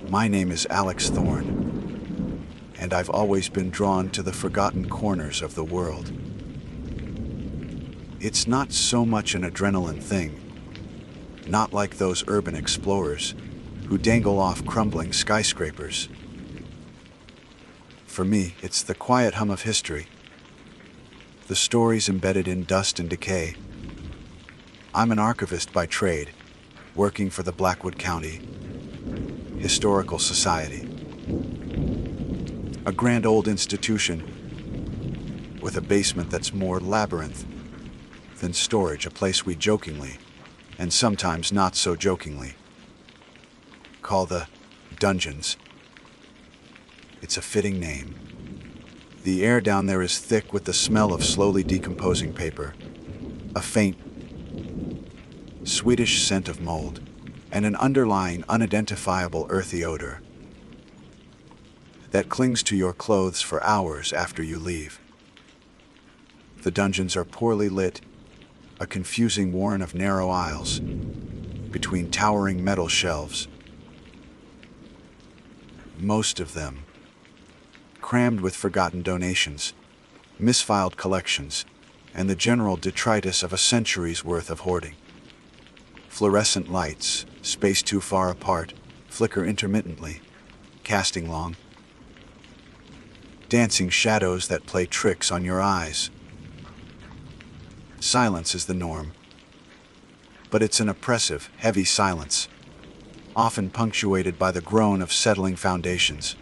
My name is Alex Thorne, and I've always been drawn to the forgotten corners of the world. It's not so much an adrenaline thing, not like those urban explorers who dangle off crumbling skyscrapers. For me, it's the quiet hum of history, the stories embedded in dust and decay. I'm an archivist by trade, working for the Blackwood County Historical Society, a grand old institution with a basement that's more labyrinth than storage, a place we jokingly, and sometimes not so jokingly, call the dungeons. It's a fitting name. The air down there is thick with the smell of slowly decomposing paper, a faint, sweetish scent of mold, and an underlying, unidentifiable earthy odor that clings to your clothes for hours after you leave. The dungeons are poorly lit, a confusing warren of narrow aisles between towering metal shelves, most of them crammed with forgotten donations, misfiled collections, and the general detritus of a century's worth of hoarding. Fluorescent lights, spaced too far apart, flicker intermittently, casting long, dancing shadows that play tricks on your eyes. Silence is the norm, but it's an oppressive, heavy silence, often punctuated by the groan of settling foundations,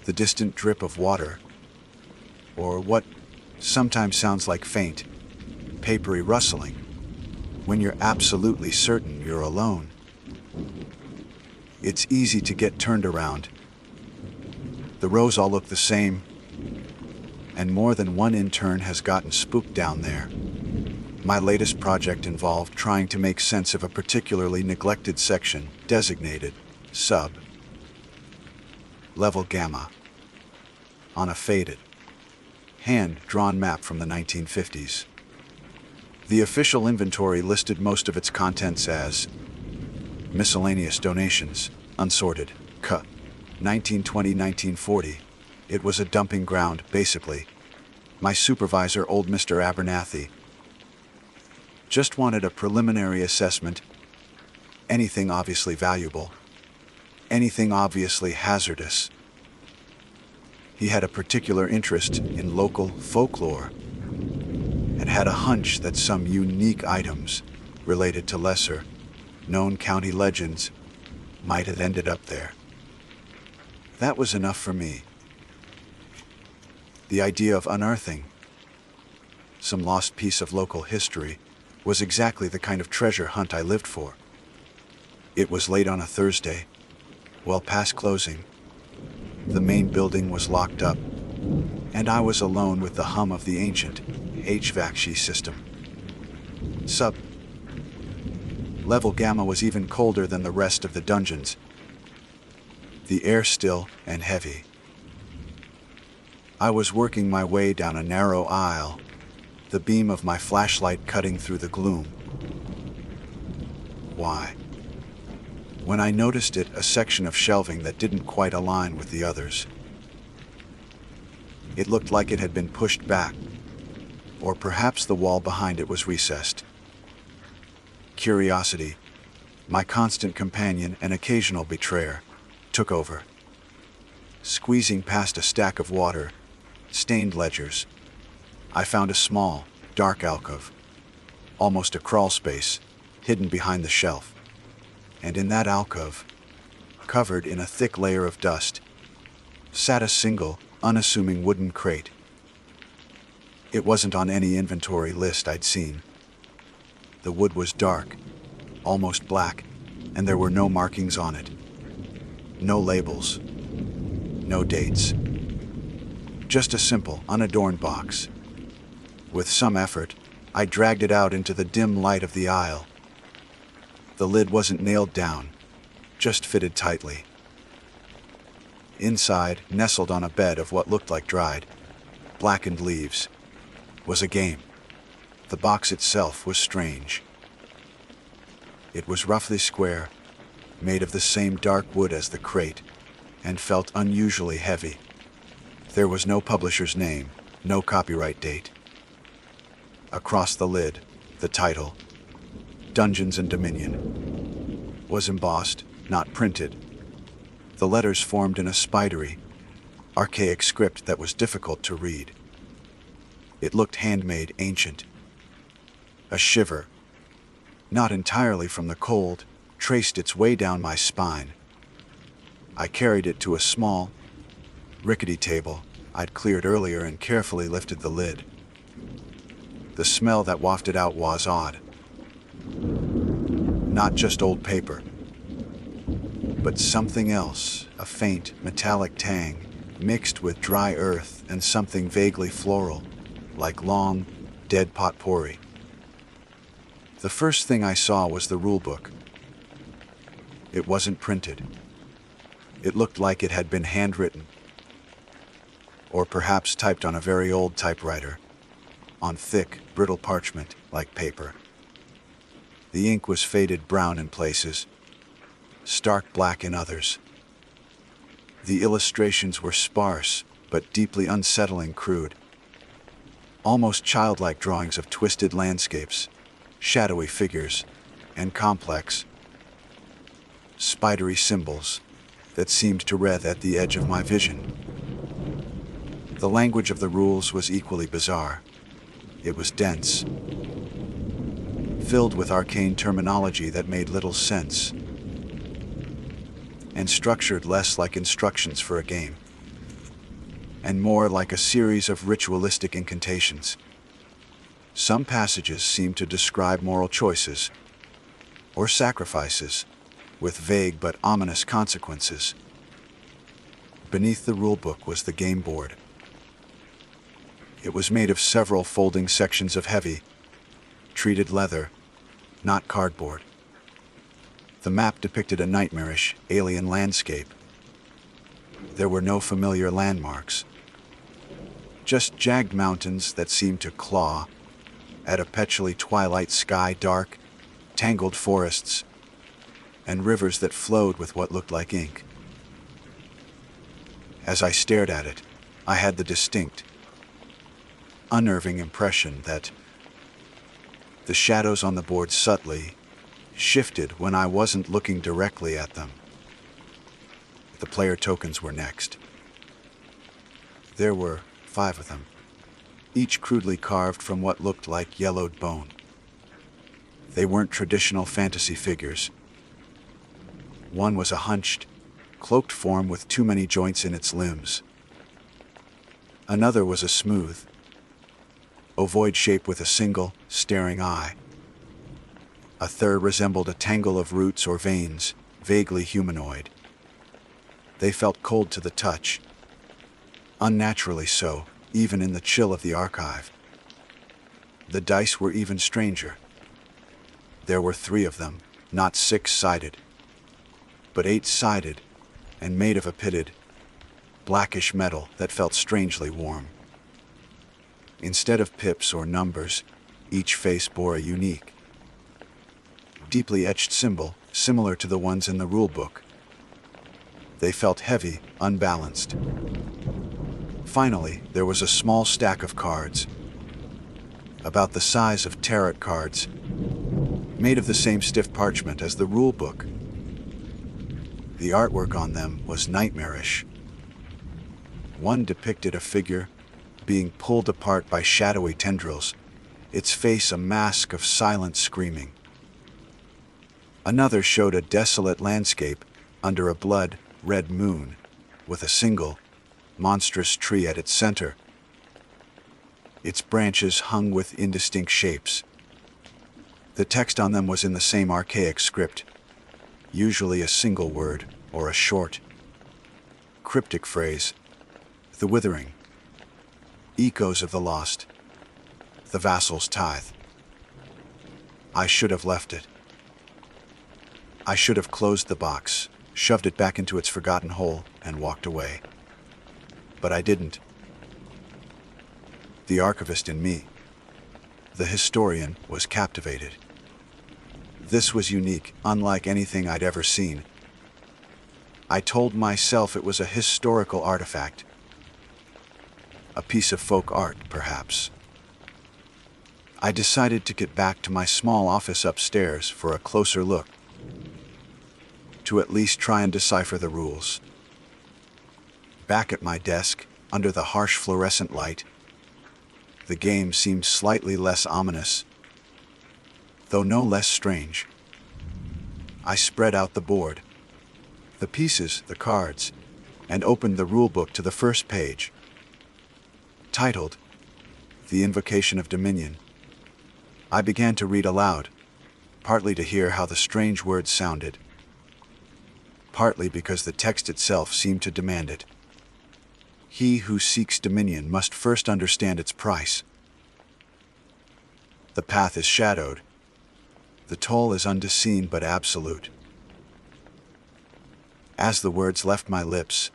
the distant drip of water, or what sometimes sounds like faint, papery rustling when you're absolutely certain you're alone. It's easy to get turned around. The rows all look the same, and more than one intern has gotten spooked down there. My latest project involved trying to make sense of a particularly neglected section designated sub level gamma on a faded, hand-drawn map from the 1950s. The official inventory listed most of its contents as miscellaneous donations, unsorted, 1920-1940. It was a dumping ground, basically. My supervisor, old Mr. Abernathy, just wanted a preliminary assessment. Anything obviously valuable, anything obviously hazardous. He had a particular interest in local folklore and had a hunch that some unique items related to lesser-known county legends might have ended up there. That was enough for me. The idea of unearthing some lost piece of local history was exactly the kind of treasure hunt I lived for. It was late on a Thursday, well past closing. The main building was locked up, and I was alone with the hum of the ancient HVAC system. Level Gamma was even colder than the rest of the dungeons, the air still and heavy. I was working my way down a narrow aisle, the beam of my flashlight cutting through the gloom. Why? When I noticed it, a section of shelving that didn't quite align with the others. It looked like it had been pushed back, or perhaps the wall behind it was recessed. Curiosity, my constant companion and occasional betrayer, took over. Squeezing past a stack of water-stained ledgers, I found a small, dark alcove, almost a crawl space, hidden behind the shelf. And in that alcove, covered in a thick layer of dust, sat a single, unassuming wooden crate. It wasn't on any inventory list I'd seen. The wood was dark, almost black, and there were no markings on it. No labels. No dates. Just a simple, unadorned box. With some effort, I dragged it out into the dim light of the aisle. The lid wasn't nailed down, just fitted tightly. Inside, nestled on a bed of what looked like dried, blackened leaves, was a game. The box itself was strange. It was roughly square, made of the same dark wood as the crate, and felt unusually heavy. There was no publisher's name, no copyright date. Across the lid, the title, Dungeons and Dominion, was embossed, not printed. The letters formed in a spidery, archaic script that was difficult to read. It looked handmade, ancient. A shiver, not entirely from the cold, traced its way down my spine. I carried it to a small, rickety table I'd cleared earlier and carefully lifted the lid. The smell that wafted out was odd. Not just old paper, but something else, a faint, metallic tang, mixed with dry earth and something vaguely floral, like long, dead potpourri. The first thing I saw was the rulebook. It wasn't printed. It looked like it had been handwritten, or perhaps typed on a very old typewriter, on thick, brittle parchment like paper. The ink was faded brown in places, stark black in others. The illustrations were sparse, but deeply unsettling crude. Almost childlike drawings of twisted landscapes, shadowy figures, and complex, spidery symbols that seemed to wreath at the edge of my vision. The language of the rules was equally bizarre. It was dense, filled with arcane terminology that made little sense, and structured less like instructions for a game, and more like a series of ritualistic incantations. Some passages seemed to describe moral choices or sacrifices, with vague but ominous consequences. Beneath the rulebook was the game board. It was made of several folding sections of heavy, treated leather, not cardboard. The map depicted a nightmarish, alien landscape. There were no familiar landmarks, just jagged mountains that seemed to claw at a petually twilight sky, dark, tangled forests, and rivers that flowed with what looked like ink. As I stared at it, I had the distinct, unnerving impression that the shadows on the board subtly shifted when I wasn't looking directly at them. The player tokens were next. There were 5 of them, each crudely carved from what looked like yellowed bone. They weren't traditional fantasy figures. One was a hunched, cloaked form with too many joints in its limbs. Another was a smooth, ovoid shape with a single, staring eye. A third resembled a tangle of roots or veins, vaguely humanoid. They felt cold to the touch, unnaturally so, even in the chill of the archive. The dice were even stranger. There were 3 of them, not 6-sided, but 8-sided, and made of a pitted, blackish metal that felt strangely warm. Instead of pips or numbers, each face bore a unique, deeply etched symbol, similar to the ones in the rulebook. They felt heavy, unbalanced. Finally, there was a small stack of cards, about the size of tarot cards, made of the same stiff parchment as the rulebook. The artwork on them was nightmarish. One depicted a figure being pulled apart by shadowy tendrils, its face a mask of silent screaming. Another showed a desolate landscape under a blood-red moon, with a single, monstrous tree at its center. Its branches hung with indistinct shapes. The text on them was in the same archaic script, usually a single word or a short, cryptic phrase: the withering, echoes of the lost, the vassal's tithe. I should have left it. I should have closed the box, shoved it back into its forgotten hole, and walked away. But I didn't. The archivist in me, the historian, was captivated. This was unique, unlike anything I'd ever seen. I told myself it was a historical artifact. A piece of folk art, perhaps. I decided to get back to my small office upstairs for a closer look, to at least try and decipher the rules. Back at my desk, under the harsh fluorescent light, the game seemed slightly less ominous, though no less strange. I spread out the board, the pieces, the cards, and opened the rulebook to the first page, titled, The Invocation of Dominion. I began to read aloud, partly to hear how the strange words sounded, partly because the text itself seemed to demand it. He who seeks dominion must first understand its price. The path is shadowed. The toll is undeseen but absolute. As the words left my lips,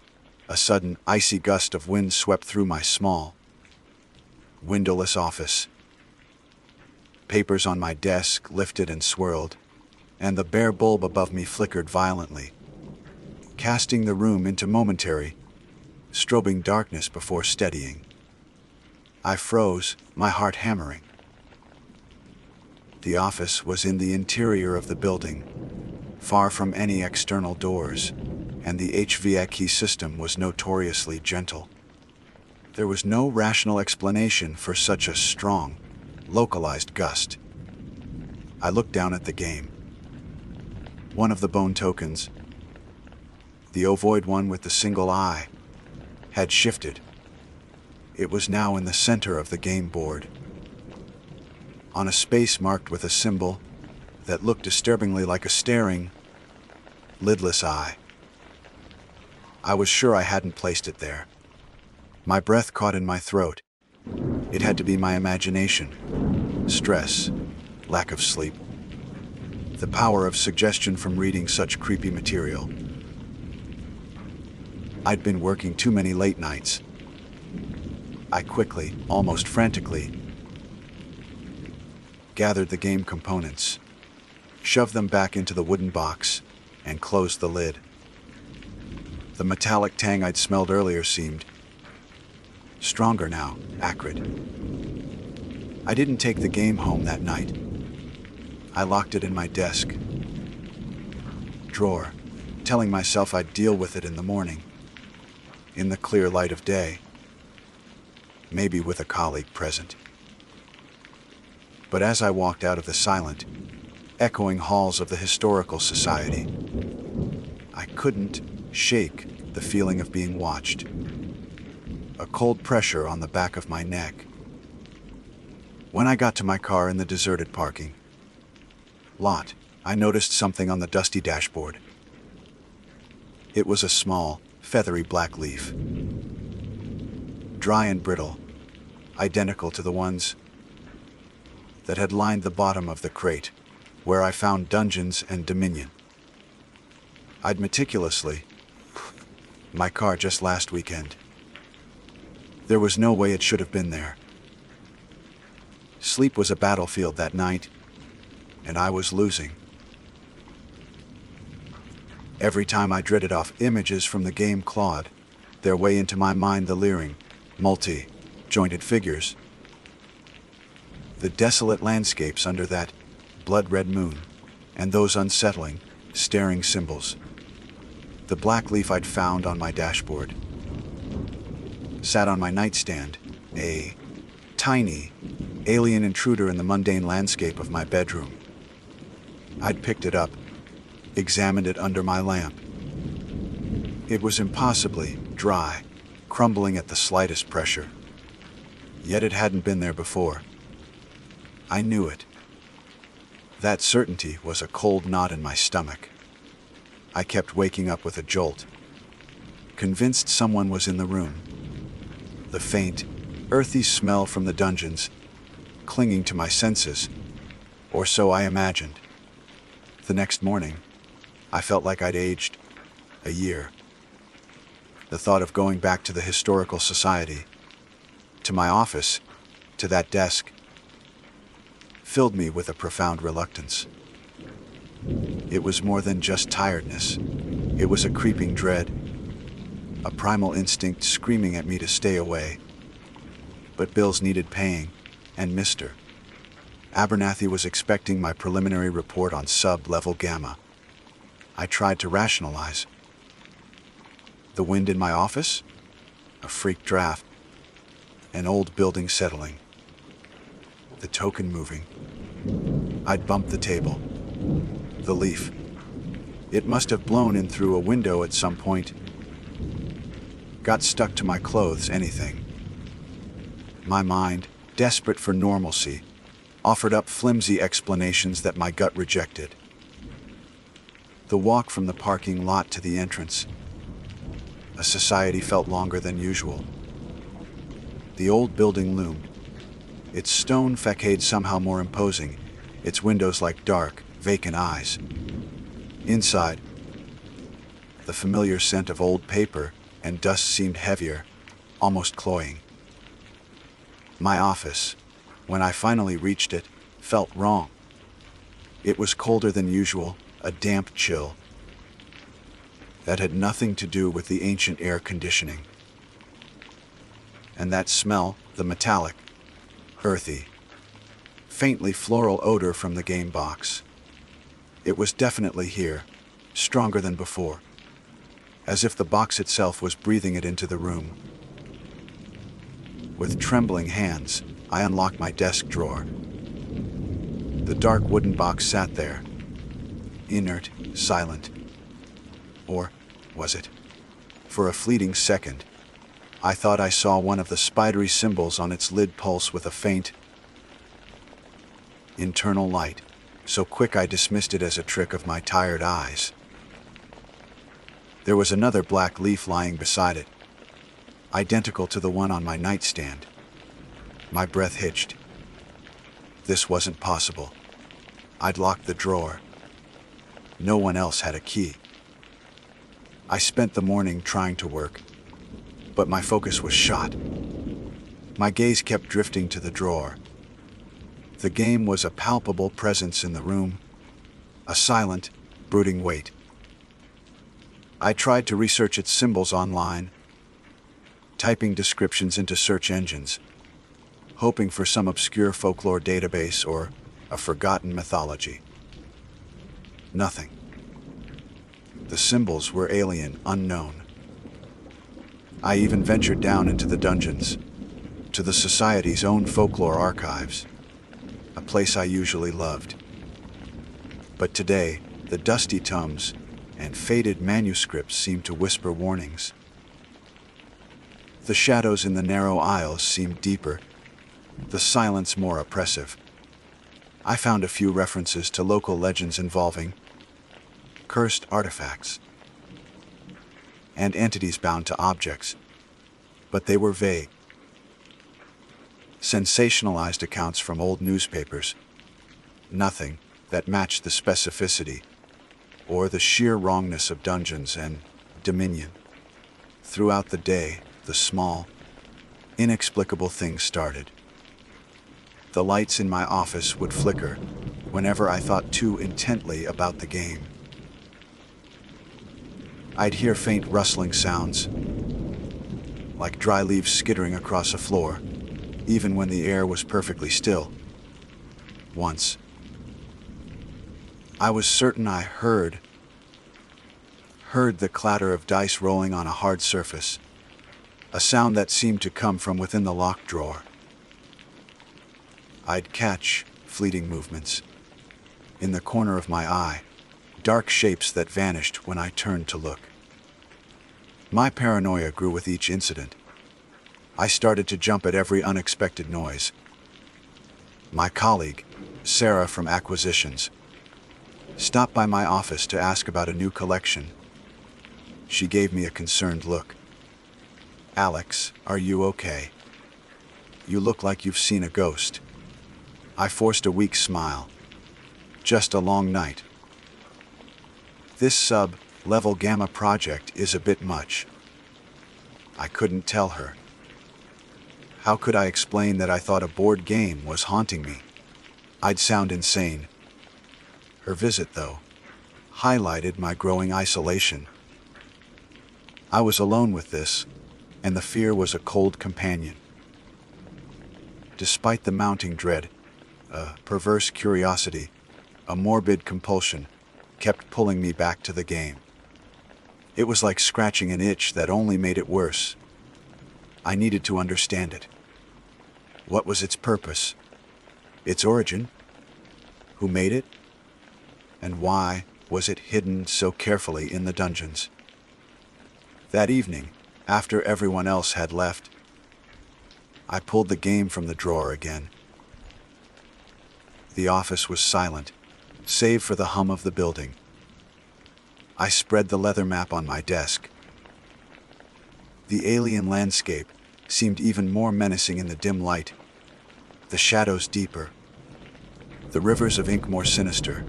a sudden, icy gust of wind swept through my small, windowless office. Papers on my desk lifted and swirled, and the bare bulb above me flickered violently, casting the room into momentary, strobing darkness before steadying. I froze, my heart hammering. The office was in the interior of the building, far from any external doors, and the HVAC system was notoriously gentle. There was no rational explanation for such a strong, localized gust. I looked down at the game. One of the bone tokens, the ovoid one with the single eye, had shifted. It was now in the center of the game board, on a space marked with a symbol that looked disturbingly like a staring, lidless eye. I was sure I hadn't placed it there. My breath caught in my throat. It had to be my imagination, stress, lack of sleep, the power of suggestion from reading such creepy material. I'd been working too many late nights. I quickly, almost frantically, gathered the game components, shoved them back into the wooden box, and closed the lid. The metallic tang I'd smelled earlier seemed stronger now, acrid. I didn't take the game home that night. I locked it in my desk drawer, telling myself I'd deal with it in the morning, in the clear light of day, maybe with a colleague present. But as I walked out of the silent, echoing halls of the Historical Society, I couldn't shake the feeling of being watched, a cold pressure on the back of my neck. When I got to my car in the deserted parking lot, I noticed something on the dusty dashboard. It was a small, feathery black leaf, dry and brittle, identical to the ones that had lined the bottom of the crate where I found Dungeons and Dominion. I'd meticulously my car just last weekend. There was no way it should have been there. Sleep was a battlefield that night, and I was losing. Every time I dreaded off images from the game clawed their way into my mind, the leering, multi-jointed figures, the desolate landscapes under that blood-red moon, and those unsettling, staring symbols. The black leaf I'd found on my dashboard sat on my nightstand, a tiny, alien intruder in the mundane landscape of my bedroom. I'd picked it up, examined it under my lamp. It was impossibly dry, crumbling at the slightest pressure. Yet it hadn't been there before. I knew it. That certainty was a cold knot in my stomach. I kept waking up with a jolt, convinced someone was in the room. The faint, earthy smell from the dungeons, clinging to my senses, or so I imagined. The next morning, I felt like I'd aged a year. The thought of going back to the Historical Society, to my office, to that desk, filled me with a profound reluctance. It was more than just tiredness. It was a creeping dread, a primal instinct screaming at me to stay away. But bills needed paying, and Mr. Abernathy was expecting my preliminary report on sub-level gamma. I tried to rationalize. The wind in my office? A freak draft. An old building settling. The token moving. I'd bumped the table. The leaf. It must have blown in through a window at some point. Got stuck to my clothes, anything. My mind, desperate for normalcy, offered up flimsy explanations that my gut rejected. The walk from the parking lot to the entrance. A society felt longer than usual. The old building loomed. Its stone facade somehow more imposing, its windows like dark, vacant eyes. Inside, the familiar scent of old paper and dust seemed heavier, almost cloying. My office, when I finally reached it, felt wrong. It was colder than usual, a damp chill. That had nothing to do with the ancient air conditioning. And that smell, the metallic, earthy, faintly floral odor from the game box. It was definitely here, stronger than before, as if the box itself was breathing it into the room. With trembling hands, I unlocked my desk drawer. The dark wooden box sat there, inert, silent. Or was it? For a fleeting second, I thought I saw one of the spidery symbols on its lid pulse with a faint, internal light, so quick I dismissed it as a trick of my tired eyes. There was another black leaf lying beside it, identical to the one on my nightstand. My breath hitched. This wasn't possible. I'd locked the drawer. No one else had a key. I spent the morning trying to work, but my focus was shot. My gaze kept drifting to the drawer. The game was a palpable presence in the room, a silent, brooding weight. I tried to research its symbols online, typing descriptions into search engines, hoping for some obscure folklore database or a forgotten mythology. Nothing. The symbols were alien, unknown. I even ventured down into the dungeons, to the Society's own folklore archives, a place I usually loved. But today, the dusty tomes and faded manuscripts seemed to whisper warnings. The shadows in the narrow aisles seemed deeper, the silence more oppressive. I found a few references to local legends involving cursed artifacts and entities bound to objects, but they were vague. Sensationalized accounts from old newspapers, nothing that matched the specificity or the sheer wrongness of dungeons and dominion. Throughout the day, the small, inexplicable things started. The lights in my office would flicker whenever I thought too intently about the game. I'd hear faint rustling sounds, like dry leaves skittering across a floor, even when the air was perfectly still. Once, I was certain I heard the clatter of dice rolling on a hard surface, a sound that seemed to come from within the locked drawer. I'd catch fleeting movements. In the corner of my eye, dark shapes that vanished when I turned to look. My paranoia grew with each incident. I started to jump at every unexpected noise. My colleague, Sarah from Acquisitions, stopped by my office to ask about a new collection. She gave me a concerned look. "Alex, are you okay? You look like you've seen a ghost." I forced a weak smile. "Just a long night. This sub-level gamma project is a bit much." I couldn't tell her. How could I explain that I thought a board game was haunting me? I'd sound insane. Her visit, though, highlighted my growing isolation. I was alone with this, and the fear was a cold companion. Despite the mounting dread, a perverse curiosity, a morbid compulsion, kept pulling me back to the game. It was like scratching an itch that only made it worse. I needed to understand it. What was its purpose? Its origin? Who made it? And why was it hidden so carefully in the dungeons? That evening, after everyone else had left, I pulled the game from the drawer again. The office was silent, save for the hum of the building. I spread the leather map on my desk. The alien landscape seemed even more menacing in the dim light, the shadows deeper, the rivers of ink more sinister.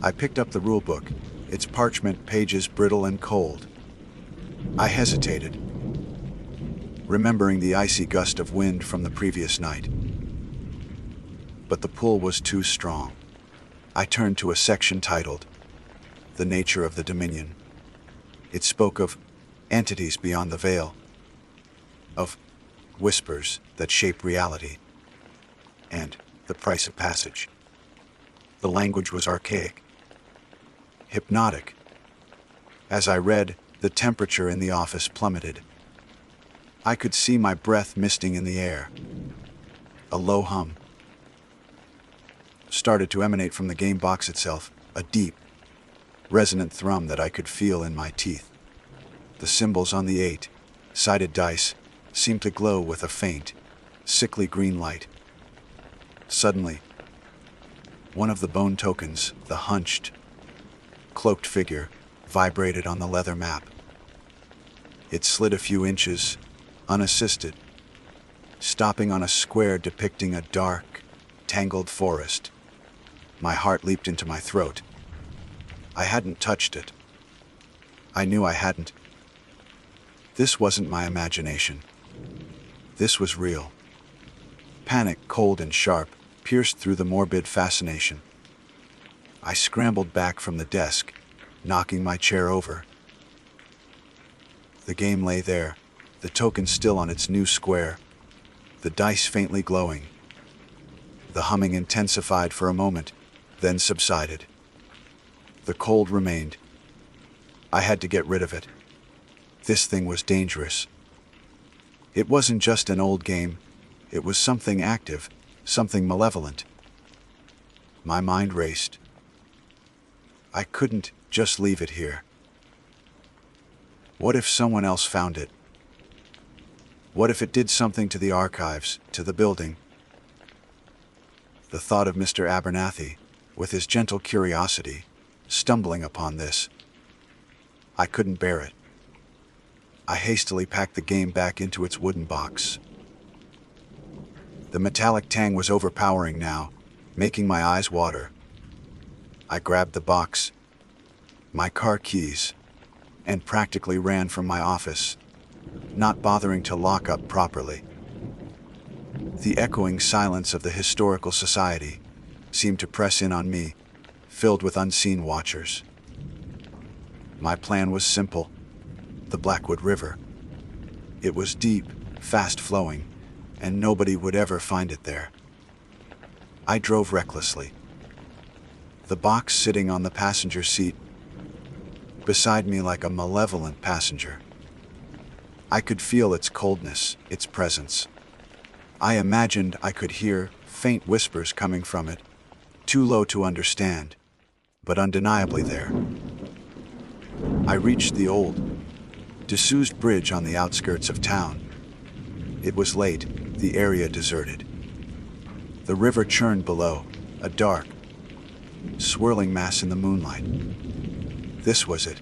I picked up the rulebook, its parchment pages brittle and cold. I hesitated, remembering the icy gust of wind from the previous night. But the pull was too strong. I turned to a section titled, "The Nature of the Dominion." It spoke of entities beyond the veil, of whispers that shape reality, and the price of passage. The language was archaic, hypnotic. As I read, the temperature in the office plummeted. I could see my breath misting in the air. A low hum started to emanate from the game box itself, a deep, resonant thrum that I could feel in my teeth. The symbols on the 8-sided dice seemed to glow with a faint, sickly green light. Suddenly, one of the bone tokens, the hunched, cloaked figure, vibrated on the leather map. It slid a few inches, unassisted, stopping on a square depicting a dark, tangled forest. My heart leaped into my throat. I hadn't touched it. I knew I hadn't. This wasn't my imagination. This was real. Panic, cold and sharp, pierced through the morbid fascination. I scrambled back from the desk, knocking my chair over. The game lay there, the token still on its new square, the dice faintly glowing. The humming intensified for a moment, then subsided. The cold remained. I had to get rid of it. This thing was dangerous. It wasn't just an old game. It was something active, something malevolent. My mind raced. I couldn't just leave it here. What if someone else found it? What if it did something to the archives, to the building? The thought of Mr. Abernathy, with his gentle curiosity, stumbling upon this. I couldn't bear it. I hastily packed the game back into its wooden box. The metallic tang was overpowering now, making my eyes water. I grabbed the box, my car keys, and practically ran from my office, not bothering to lock up properly. The echoing silence of the historical society seemed to press in on me, filled with unseen watchers. My plan was simple: the Blackwood River. It was deep, fast-flowing, and nobody would ever find it there. I drove recklessly, the box sitting on the passenger seat beside me like a malevolent passenger. I could feel its coldness, its presence. I imagined I could hear faint whispers coming from it, too low to understand, but undeniably there. I reached the old, disused bridge on the outskirts of town. It was late, the area deserted. The river churned below, a dark, swirling mass in the moonlight. This was it.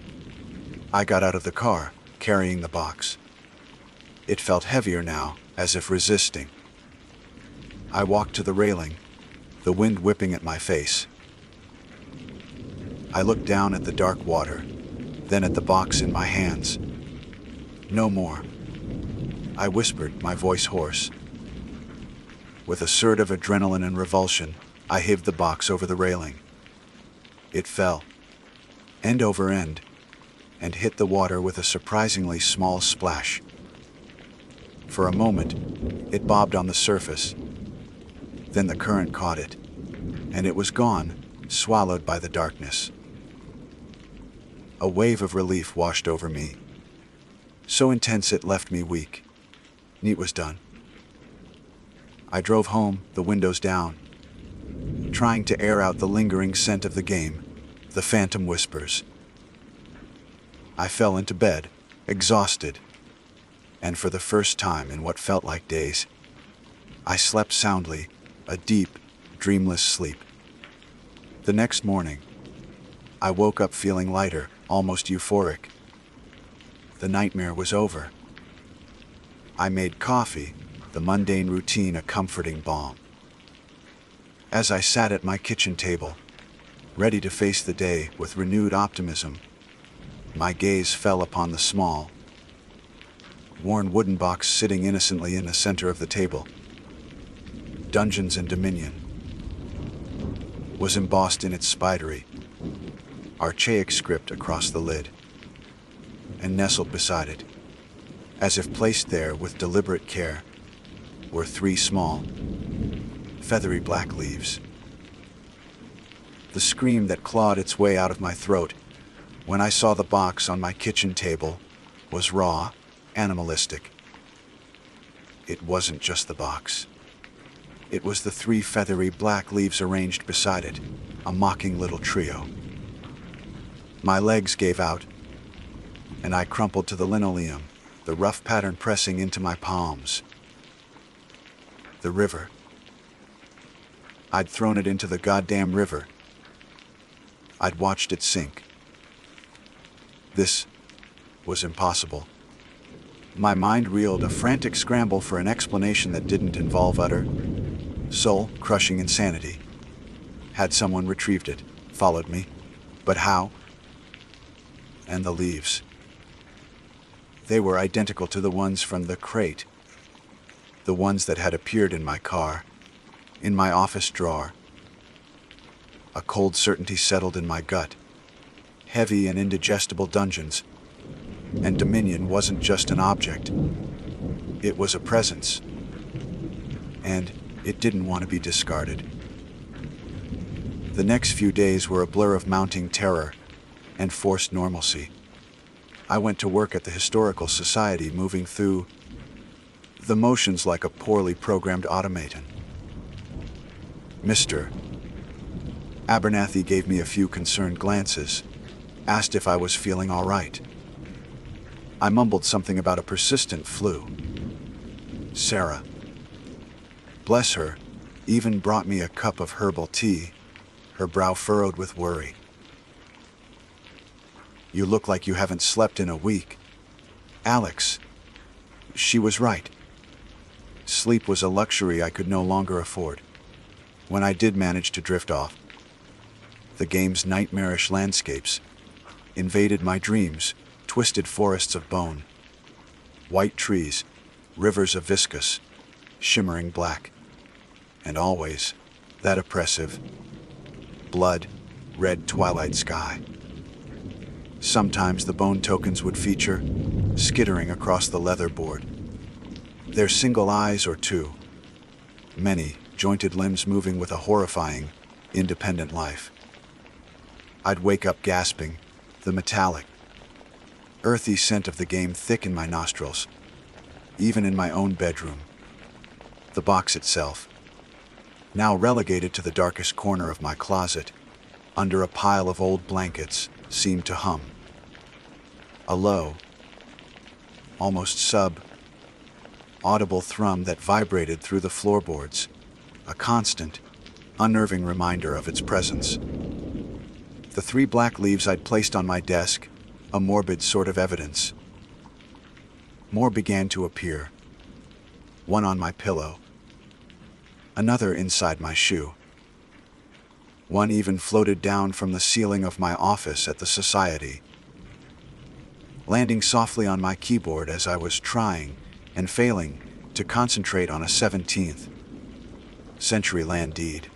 I got out of the car, carrying the box. It felt heavier now, as if resisting. I walked to the railing, the wind whipping at my face. I looked down at the dark water, then at the box in my hands. No more. I whispered, my voice hoarse. With a surge of adrenaline and revulsion, I heaved the box over the railing. It fell, end over end, and hit the water with a surprisingly small splash. For a moment, it bobbed on the surface. Then the current caught it, and it was gone, swallowed by the darkness. A wave of relief washed over me, so intense it left me weak. Neat was done. I drove home, the windows down, trying to air out the lingering scent of the game, the phantom whispers. I fell into bed, exhausted, and for the first time in what felt like days, I slept soundly, a deep, dreamless sleep. The next morning, I woke up feeling lighter, almost euphoric. The nightmare was over. I made coffee, the mundane routine a comforting balm. As I sat at my kitchen table, ready to face the day with renewed optimism, my gaze fell upon the small, worn wooden box sitting innocently in the center of the table. Dungeons and Dominion was embossed in its spidery, archaic script across the lid, and nestled beside it, as if placed there with deliberate care, were 3 small, feathery black leaves. The scream that clawed its way out of my throat when I saw the box on my kitchen table was raw, animalistic. It wasn't just the box. It was the 3 feathery black leaves arranged beside it, a mocking little trio. My legs gave out, and I crumpled to the linoleum, the rough pattern pressing into my palms. The river. I'd thrown it into the goddamn river. I'd watched it sink. This was impossible. My mind reeled, a frantic scramble for an explanation that didn't involve utter, soul-crushing insanity. Had someone retrieved it, followed me? But how? And the leaves. They were identical to the ones from the crate. The ones that had appeared in my car, in my office drawer. A cold certainty settled in my gut. Heavy and indigestible dungeons. And Dominion wasn't just an object. It was a presence. And it didn't want to be discarded. The next few days were a blur of mounting terror and forced normalcy. I went to work at the Historical Society, moving through the motions like a poorly programmed automaton. Mr. Abernathy gave me a few concerned glances, asked if I was feeling all right. I mumbled something about a persistent flu. Sarah, bless her, even brought me a cup of herbal tea, her brow furrowed with worry. You look like you haven't slept in a week. Alex. She was right. Sleep was a luxury I could no longer afford. When I did manage to drift off, the game's nightmarish landscapes invaded my dreams, twisted forests of bone, white trees, rivers of viscous, shimmering black, and always that oppressive, blood-red twilight sky. Sometimes the bone tokens would feature, skittering across the leather board. Their single eyes or two, many jointed limbs moving with a horrifying, independent life. I'd wake up gasping, the metallic, earthy scent of the game thick in my nostrils, even in my own bedroom. The box itself, now relegated to the darkest corner of my closet, under a pile of old blankets, seemed to hum. A low, almost sub-audible thrum that vibrated through the floorboards, a constant, unnerving reminder of its presence. The 3 black leaves I'd placed on my desk, a morbid sort of evidence. More began to appear. One on my pillow. Another inside my shoe. One even floated down from the ceiling of my office at the Society, landing softly on my keyboard as I was trying and failing to concentrate on a 17th century land deed.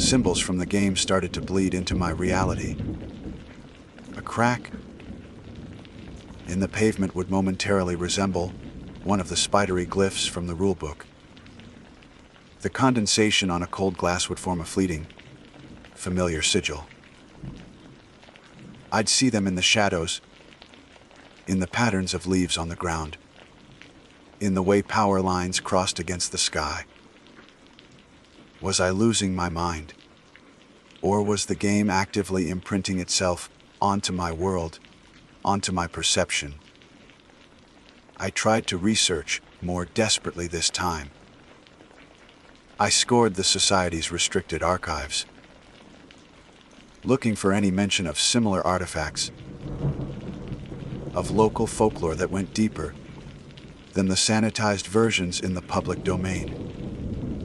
Symbols from the game started to bleed into my reality. A crack in the pavement would momentarily resemble one of the spidery glyphs from the rulebook. The condensation on a cold glass would form a fleeting, familiar sigil. I'd see them in the shadows, in the patterns of leaves on the ground, in the way power lines crossed against the sky. Was I losing my mind? Or was the game actively imprinting itself onto my world, onto my perception? I tried to research more desperately this time. I scoured the Society's restricted archives, looking for any mention of similar artifacts, of local folklore that went deeper than the sanitized versions in the public domain.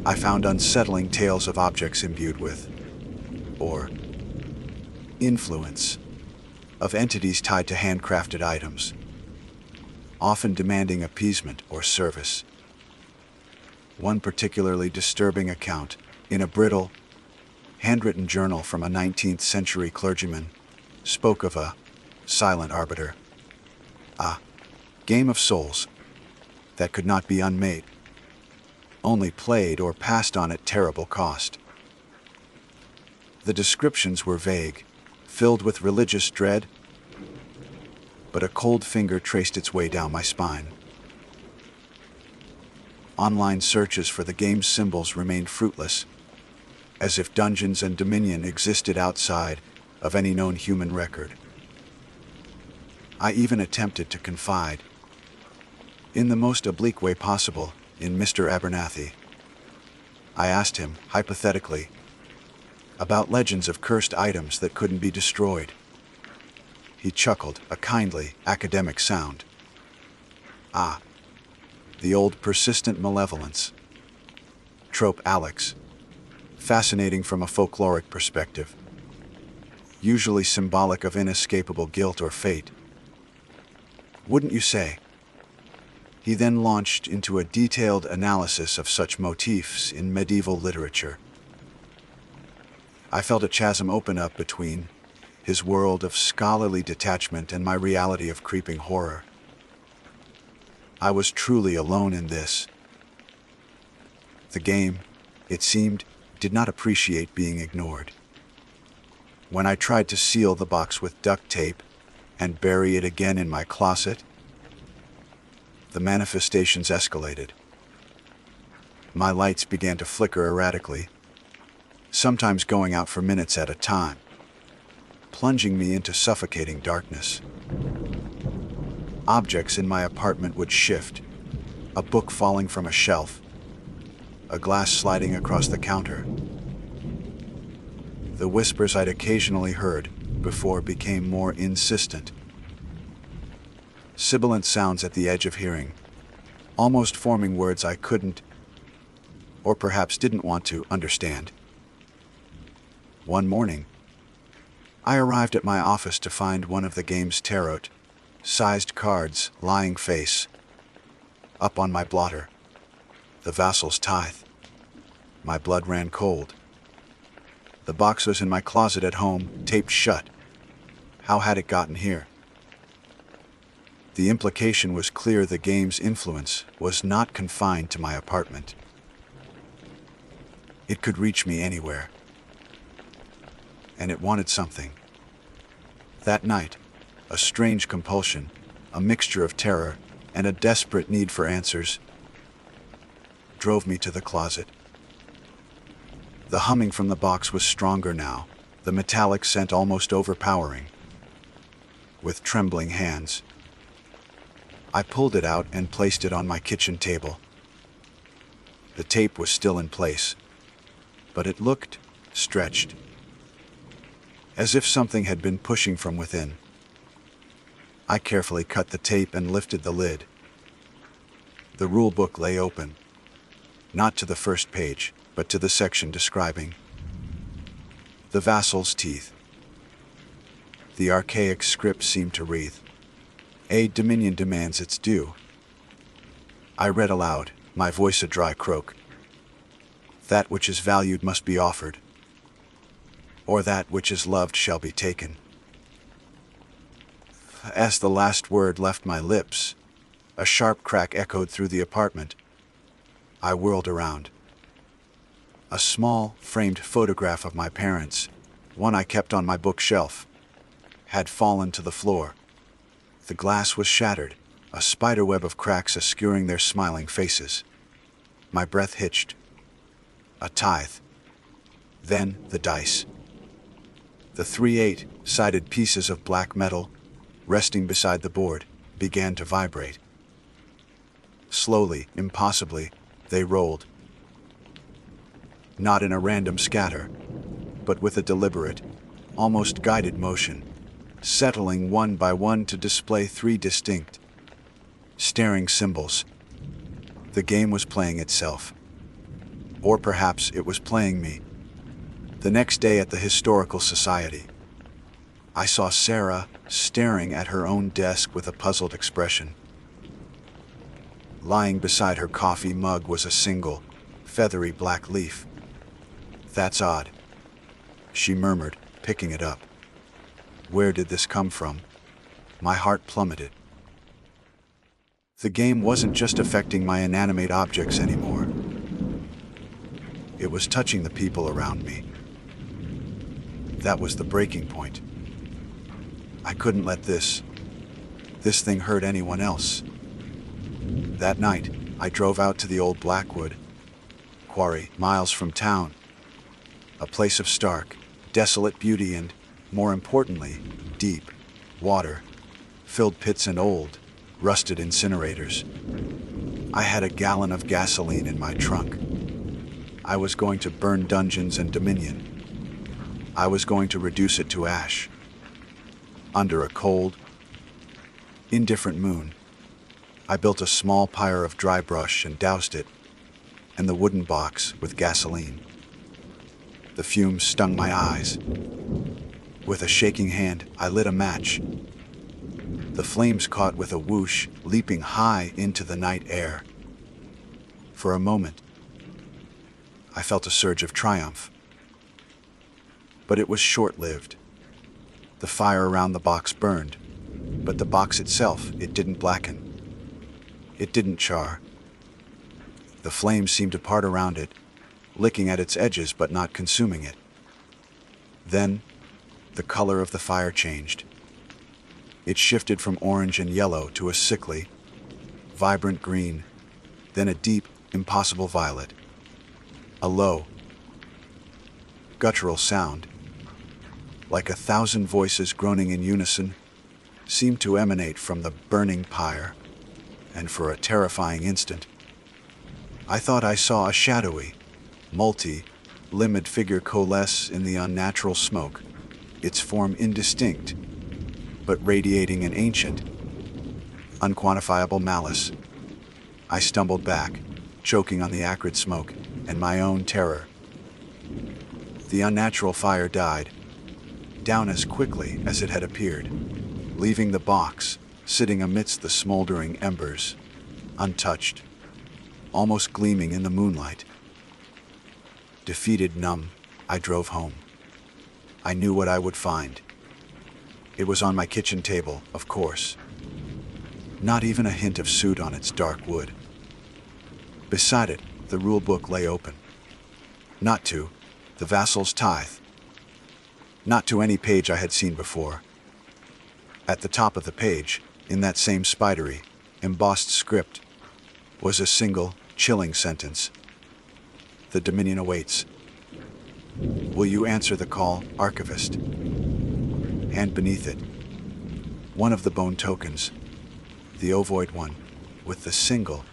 I found unsettling tales of objects imbued with, or influence, of entities tied to handcrafted items, often demanding appeasement or service. One particularly disturbing account, in a brittle, handwritten journal from a 19th century clergyman, spoke of a silent arbiter, a game of souls that could not be unmade, only played or passed on at terrible cost. The descriptions were vague, filled with religious dread, but a cold finger traced its way down my spine. Online searches for the game's symbols remained fruitless, as if Dungeons and Dominion existed outside of any known human record. I even attempted to confide, in the most oblique way possible, in Mr. Abernathy. I asked him, hypothetically, about legends of cursed items that couldn't be destroyed. He chuckled, a kindly, academic sound. Ah, the old persistent malevolence. Trope Alex. Fascinating from a folkloric perspective. Usually symbolic of inescapable guilt or fate. Wouldn't you say? He then launched into a detailed analysis of such motifs in medieval literature. I felt a chasm open up between his world of scholarly detachment and my reality of creeping horror. I was truly alone in this. The game, it seemed, did not appreciate being ignored. When I tried to seal the box with duct tape and bury it again in my closet, the manifestations escalated. My lights began to flicker erratically, sometimes going out for minutes at a time, plunging me into suffocating darkness. Objects in my apartment would shift, a book falling from a shelf, a glass sliding across the counter. The whispers I'd occasionally heard before became more insistent. Sibilant sounds at the edge of hearing, almost forming words I couldn't, or perhaps didn't want to, understand. One morning, I arrived at my office to find one of the game's tarot-sized cards lying face up on my blotter, the vassal's tithe. My blood ran cold. The box was in my closet at home, taped shut. How had it gotten here? The implication was clear: the game's influence was not confined to my apartment. It could reach me anywhere. And it wanted something. That night, a strange compulsion, a mixture of terror and a desperate need for answers, drove me to the closet. The humming from the box was stronger now, the metallic scent almost overpowering. With trembling hands, I pulled it out and placed it on my kitchen table. The tape was still in place, but it looked stretched, as if something had been pushing from within. I carefully cut the tape and lifted the lid. The rulebook lay open, not to the first page, but to the section describing the vassal's teeth. The archaic script seemed to read, "A dominion demands its due." I read aloud, my voice a dry croak. "That which is valued must be offered. or that which is loved shall be taken. As the last word left my lips, a sharp crack echoed through the apartment. I whirled around. A small, framed photograph of my parents, one I kept on my bookshelf, had fallen to the floor. The glass was shattered, a spiderweb of cracks obscuring their smiling faces. My breath hitched. A tithe. Then the dice. The 3/8-sided pieces of black metal, resting beside the board, began to vibrate. Slowly, impossibly, they rolled. Not in a random scatter, but with a deliberate, almost guided motion, settling one by one to display 3 distinct, staring symbols. The game was playing itself. Or perhaps it was playing me. The next day at the Historical Society, I saw Sarah staring at her own desk with a puzzled expression. Lying beside her coffee mug was a single, feathery black leaf. "That's odd," she murmured, picking it up. "Where did this come from?" My heart plummeted. The game wasn't just affecting my inanimate objects anymore. It was touching the people around me. That was the breaking point. I couldn't let this thing hurt anyone else. That night, I drove out to the old Blackwood quarry, miles from town. A place of stark, desolate beauty and, more importantly, deep water, filled pits and old, rusted incinerators. I had a gallon of gasoline in my trunk. I was going to burn Dungeons and Dominion. I was going to reduce it to ash. Under a cold, indifferent moon, I built a small pyre of dry brush and doused it, and the wooden box with gasoline. The fumes stung my eyes. With a shaking hand, I lit a match. The flames caught with a whoosh, leaping high into the night air. For a moment, I felt a surge of triumph. But it was short-lived. The fire around the box burned, but the box itself, it didn't blacken. It didn't char. The flames seemed to part around it, licking at its edges but not consuming it. Then, the color of the fire changed. It shifted from orange and yellow to a sickly, vibrant green, then a deep, impossible violet. A low, guttural sound, like 1,000 voices groaning in unison, seemed to emanate from the burning pyre, and for a terrifying instant, I thought I saw a shadowy, multi-limbed figure coalesce in the unnatural smoke, its form indistinct, but radiating an ancient, unquantifiable malice. I stumbled back, choking on the acrid smoke and my own terror. The unnatural fire died, down as quickly as it had appeared, leaving the box sitting amidst the smoldering embers, untouched, almost gleaming in the moonlight. Defeated, numb, I drove home. I knew what I would find. It was on my kitchen table, of course. Not even a hint of soot on its dark wood. Beside it, the rule book lay open. Not to the vassal's tithe. Not to any page I had seen before. At the top of the page, in that same spidery, embossed script, was a single, chilling sentence. "The Dominion awaits. Will you answer the call, Archivist?" And beneath it, one of the bone tokens, the ovoid one, with the single,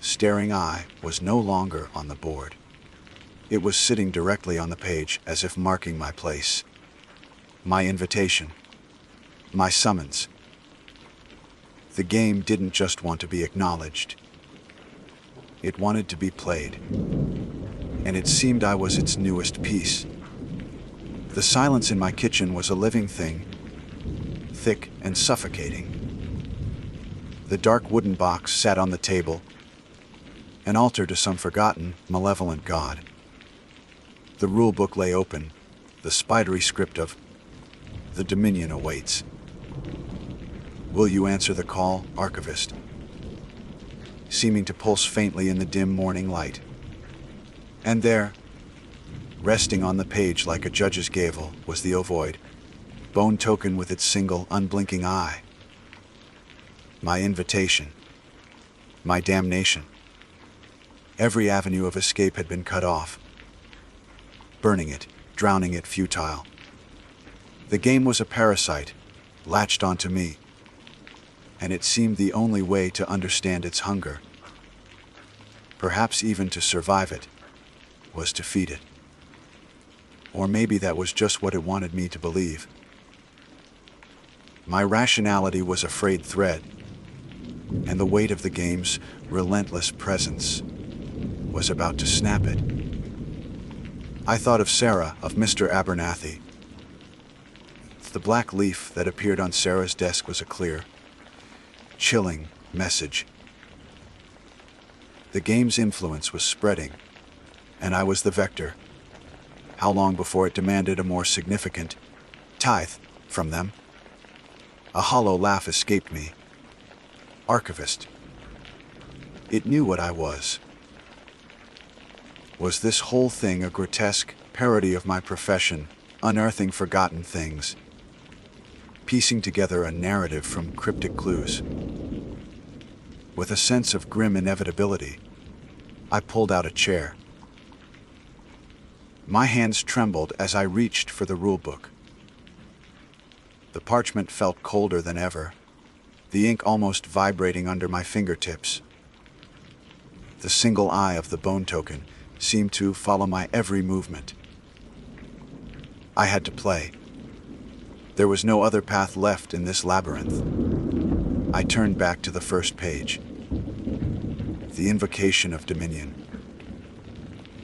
staring eye, was no longer on the board. It was sitting directly on the page as if marking my place. My invitation. My summons. The game didn't just want to be acknowledged. It wanted to be played. And it seemed I was its newest piece. The silence in my kitchen was a living thing, thick and suffocating. The dark wooden box sat on the table, an altar to some forgotten, malevolent god. The rule book lay open, The spidery script of "The Dominion awaits. Will you answer the call, archivist?" Seeming to pulse faintly in the dim morning light. And there, resting on the page like a judge's gavel, was the ovoid bone token with its single, unblinking eye. My invitation. My damnation. Every avenue of escape had been cut off. Burning it, drowning it futile. The game was a parasite, latched onto me, and it seemed the only way to understand its hunger, perhaps even to survive it, was to feed it. Or maybe that was just what it wanted me to believe. My rationality was a frayed thread, and the weight of the game's relentless presence was about to snap it. I thought of Sarah, of Mr. Abernathy. The black leaf that appeared on Sarah's desk was a clear, chilling message. The game's influence was spreading, and I was the vector. How long before it demanded a more significant tithe from them? A hollow laugh escaped me. Archivist. It knew what I was. Was this whole thing a grotesque parody of my profession, unearthing forgotten things, piecing together a narrative from cryptic clues? With a sense of grim inevitability, I pulled out a chair. My hands trembled as I reached for the rulebook. The parchment felt colder than ever, the ink almost vibrating under my fingertips. The single eye of the bone token seemed to follow my every movement. I had to play. There was no other path left in this labyrinth. I turned back to the first page. The Invocation of Dominion.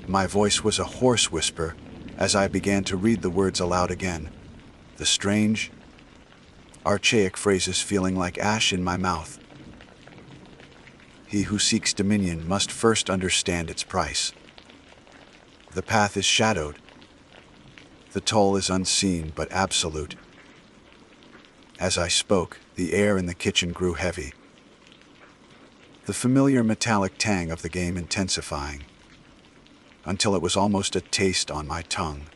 My voice was a hoarse whisper as I began to read the words aloud again, the strange, archaic phrases feeling like ash in my mouth. He who seeks dominion must first understand its price. The path is shadowed. The toll is unseen but absolute. As I spoke, the air in the kitchen grew heavy, the familiar metallic tang of the game intensifying, until it was almost a taste on my tongue.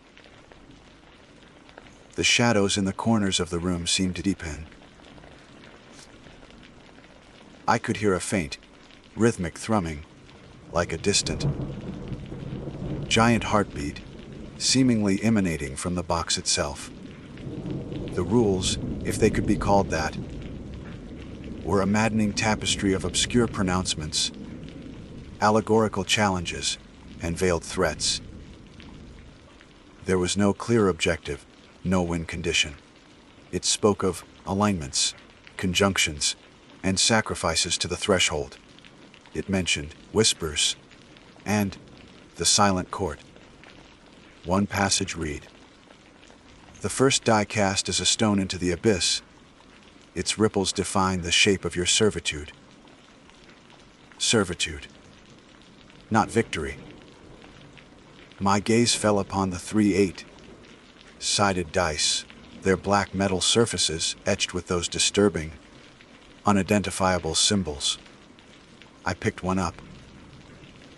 The shadows in the corners of the room seemed to deepen. I could hear a faint, rhythmic thrumming, like a distant, giant heartbeat, seemingly emanating from the box itself. The rules, if they could be called that, were a maddening tapestry of obscure pronouncements, allegorical challenges, and veiled threats. There was no clear objective, no win condition. It spoke of alignments, conjunctions, and sacrifices to the threshold. It mentioned whispers and the silent court. One passage read: "The first die cast is a stone into the abyss. Its ripples define the shape of your servitude." Servitude, not victory. My gaze fell upon the 3/8-sided dice, their black metal surfaces etched with those disturbing, unidentifiable symbols. I picked one up.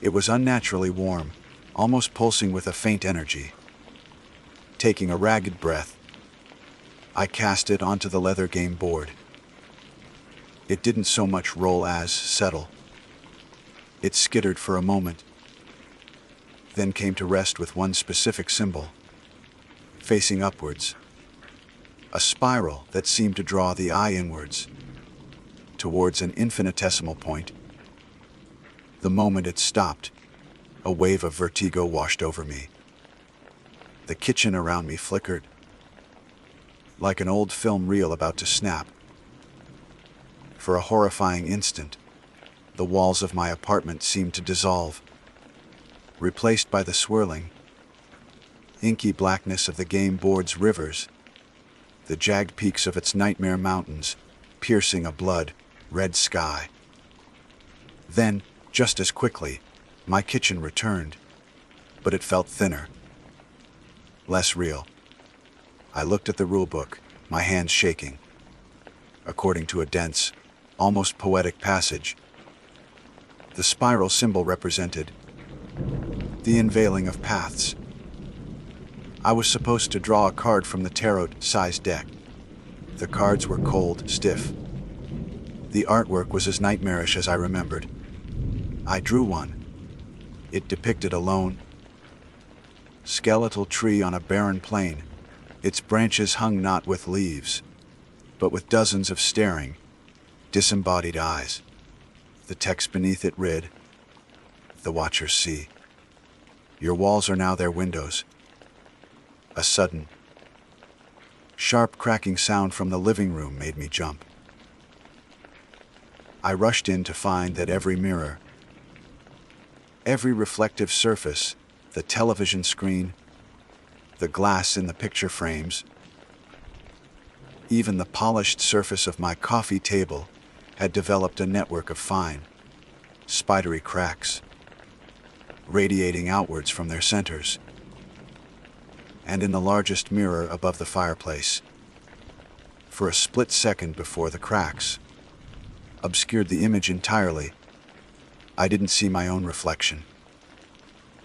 It was unnaturally warm, almost pulsing with a faint energy. Taking a ragged breath, I cast it onto the leather game board. It didn't so much roll as settle. It skittered for a moment, then came to rest with one specific symbol, facing upwards. A spiral that seemed to draw the eye inwards, towards an infinitesimal point. The moment it stopped, a wave of vertigo washed over me. The kitchen around me flickered, like an old film reel about to snap. For a horrifying instant, the walls of my apartment seemed to dissolve, replaced by the swirling, inky blackness of the game board's rivers, the jagged peaks of its nightmare mountains, piercing a blood-red sky. Then, just as quickly, my kitchen returned, but it felt thinner, less real. I looked at the rulebook, my hands shaking. According to a dense, almost poetic passage, the spiral symbol represented the unveiling of paths. I was supposed to draw a card from the tarot-sized deck. The cards were cold, stiff. The artwork was as nightmarish as I remembered. I drew one. It depicted a lone, skeletal tree on a barren plain. Its branches hung not with leaves, but with dozens of staring, disembodied eyes. The text beneath it read, "The Watchers see. Your walls are now their windows." A sudden, sharp cracking sound from the living room made me jump. I rushed in to find that every mirror, every reflective surface, the television screen, the glass in the picture frames, even the polished surface of my coffee table had developed a network of fine, spidery cracks, radiating outwards from their centers. And in the largest mirror above the fireplace, for a split second before the cracks obscured the image entirely, I didn't see my own reflection.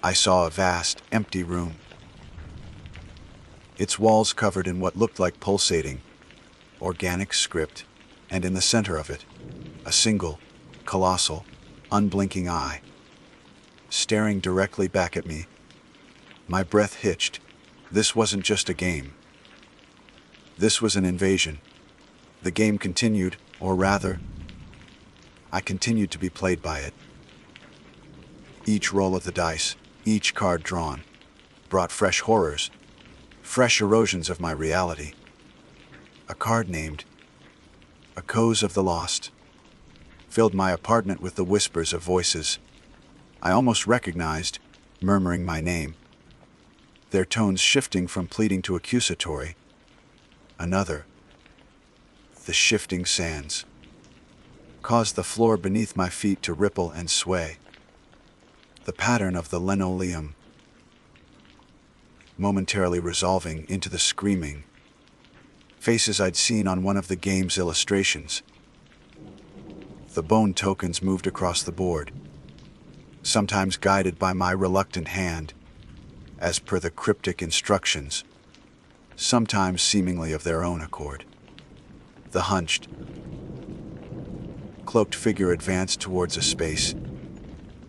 I saw a vast, empty room, its walls covered in what looked like pulsating, organic script, and in the center of it, a single, colossal, unblinking eye, staring directly back at me. My breath hitched. This wasn't just a game. This was an invasion. The game continued, or rather, I continued to be played by it. Each roll of the dice, each card drawn, brought fresh horrors, fresh erosions of my reality. A card named Echoes of the Lost filled my apartment with the whispers of voices I almost recognized, murmuring my name, their tones shifting from pleading to accusatory. Another, the shifting sands, caused the floor beneath my feet to ripple and sway. The pattern of the linoleum momentarily resolving into the screaming faces I'd seen on one of the game's illustrations. The bone tokens moved across the board, sometimes guided by my reluctant hand, as per the cryptic instructions, sometimes seemingly of their own accord. The hunched, cloaked figure advanced towards a space,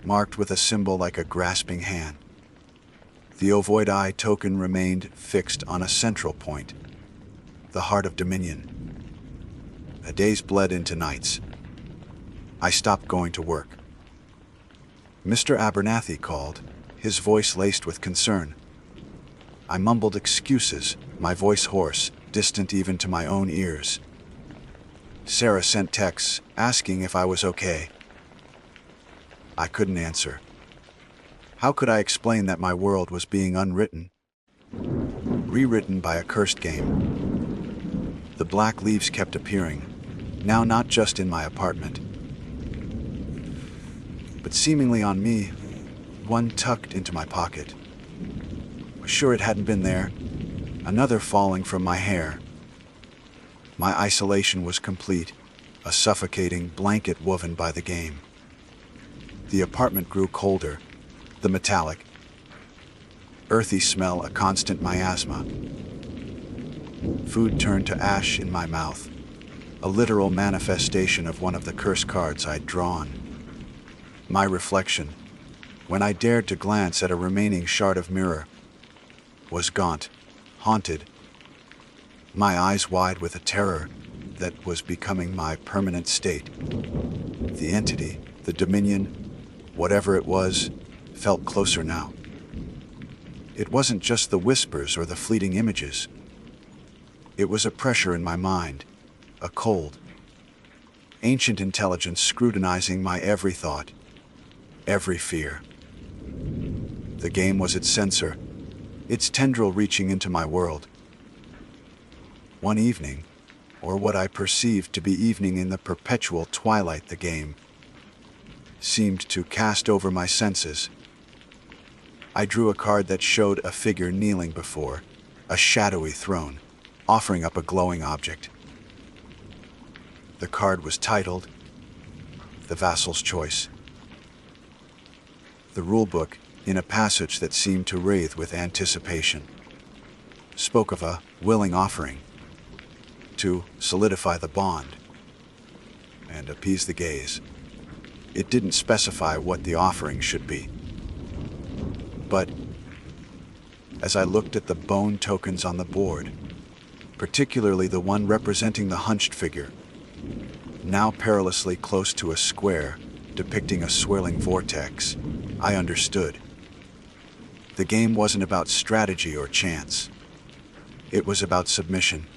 marked with a symbol like a grasping hand. The ovoid eye token remained fixed on a central point, the heart of dominion. A days bled into nights. I stopped going to work. Mr. Abernathy called, his voice laced with concern. I mumbled excuses, my voice hoarse, distant even to my own ears. Sarah sent texts asking if I was okay. I couldn't answer. How could I explain that my world was being unwritten, rewritten by a cursed game? The black leaves kept appearing, now not just in my apartment, but seemingly on me, one tucked into my pocket. Sure it hadn't been there, another falling from my hair. My isolation was complete, a suffocating blanket woven by the game. The apartment grew colder, the metallic, earthy smell a constant miasma. Food turned to ash in my mouth, a literal manifestation of one of the curse cards I'd drawn. My reflection, when I dared to glance at a remaining shard of mirror, was gaunt, haunted, my eyes wide with a terror that was becoming my permanent state. The entity, the dominion, whatever it was, felt closer now. It wasn't just the whispers or the fleeting images. It was a pressure in my mind, a cold, ancient intelligence scrutinizing my every thought, every fear. The game was its censor, its tendril reaching into my world. One evening, or what I perceived to be evening in the perpetual twilight the game seemed to cast over my senses, I drew a card that showed a figure kneeling before a shadowy throne. offering up a glowing object. The card was titled, "The Vassal's Choice." The rulebook, in a passage that seemed to writhe with anticipation, spoke of a willing offering to solidify the bond and appease the gaze. It didn't specify what the offering should be. But as I looked at the bone tokens on the board, particularly the one representing the hunched figure, now perilously close to a square depicting a swirling vortex, I understood. The game wasn't about strategy or chance. It was about submission.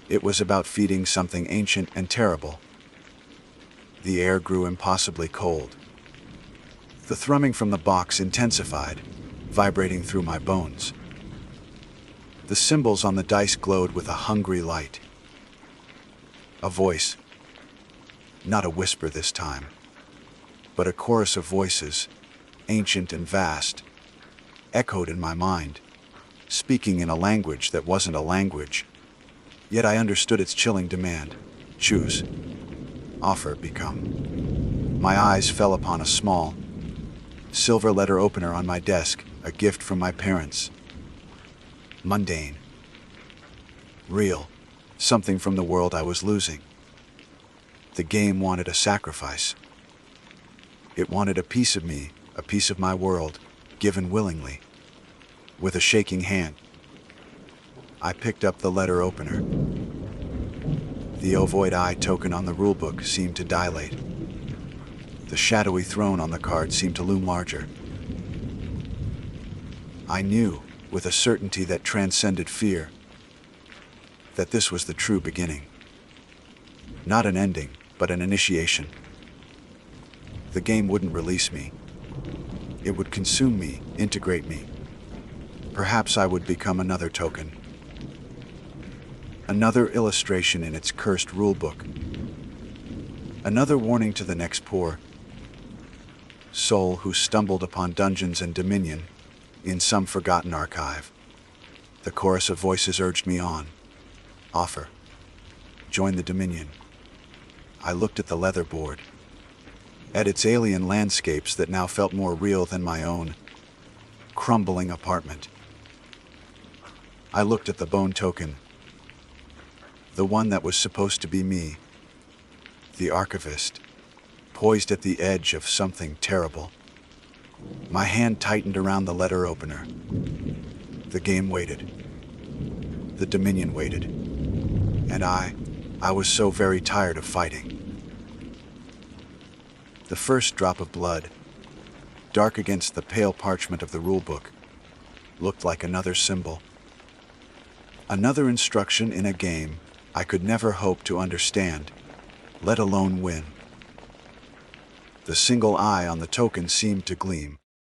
It was about feeding something ancient and terrible. The air grew impossibly cold. The thrumming from the box intensified, vibrating through my bones. The symbols on the dice glowed with a hungry light. A voice, not a whisper this time, but a chorus of voices, ancient and vast, echoed in my mind, speaking in a language that wasn't a language. Yet I understood its chilling demand. Choose. Offer. Become. My eyes fell upon a small, silver letter opener on my desk, a gift from my parents. Mundane. Real. Something from the world I was losing. The game wanted a sacrifice. It wanted a piece of me, a piece of my world, given willingly. With a shaking hand, I picked up the letter opener. The ovoid eye token on the rulebook seemed to dilate. The shadowy throne on the card seemed to loom larger. I knew, with a certainty that transcended fear, that this was the true beginning. Not an ending, but an initiation. The game wouldn't release me. It would consume me, integrate me. Perhaps I would become another token. Another illustration in its cursed rulebook. Another warning to the next poor soul who stumbled upon dungeons and dominion in some forgotten archive. The chorus of voices urged me on. Offer. Join the dominion. I looked at the leather board, at its alien landscapes that now felt more real than my own crumbling apartment. I looked at the bone token, the one that was supposed to be me, the archivist, poised at the edge of something terrible. My hand tightened around the letter opener. The game waited. The dominion waited. And I was so very tired of fighting. The first drop of blood, dark against the pale parchment of the rulebook, looked like another symbol. Another instruction in a game I could never hope to understand, let alone win. The single eye on the token seemed to gleam.